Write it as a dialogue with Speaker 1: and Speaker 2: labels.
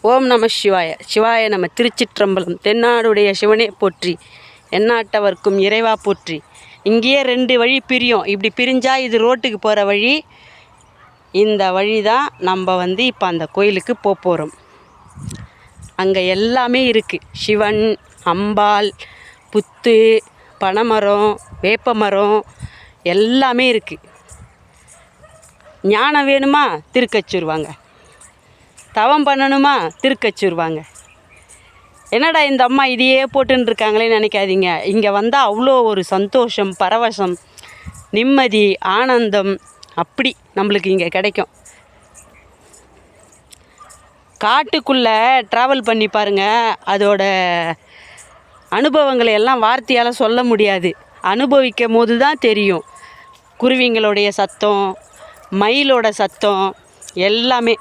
Speaker 1: ஓம் நம சிவாய. சிவாய நம. திருச்சிற்றம்பலம். தென்னாடுடைய சிவனே போற்றி, எந்நாட்டவர்க்கும் இறைவா போற்றி. இங்கேயே 2 வழி பிரியும். இப்படி பிரிஞ்சால் இது ரோட்டுக்கு போகிற வழி. இந்த வழி தான் நம்ம இப்போ அந்த கோயிலுக்கு போகிறோம். அங்கே எல்லாமே இருக்குது. சிவன், அம்பாள், புத்து, பனைமரம், வேப்பமரம் எல்லாமே இருக்குது. ஞானம் வேணுமா? திருக்கச்சூர் வாங்க. தவம் பண்ணணுமா? திருக்கச்சூர் வாங்க. என்னடா இந்த அம்மா இதையே போட்டுன்னு இருக்காங்களேன்னு நினைக்காதீங்க. இங்கே வந்தால் அவ்வளோ ஒரு சந்தோஷம், பரவசம், நிம்மதி, ஆனந்தம் அப்படி நம்மளுக்கு இங்கே கிடைக்கும். காட்டுக்குள்ளே ட்ராவல் பண்ணி பாருங்கள். அதோட அனுபவங்களை எல்லாம் வார்த்தையால் சொல்ல முடியாது. அனுபவிக்கும் போது தான் தெரியும். குருவிங்களுடைய சத்தம், மயிலோட சத்தம் எல்லாமே.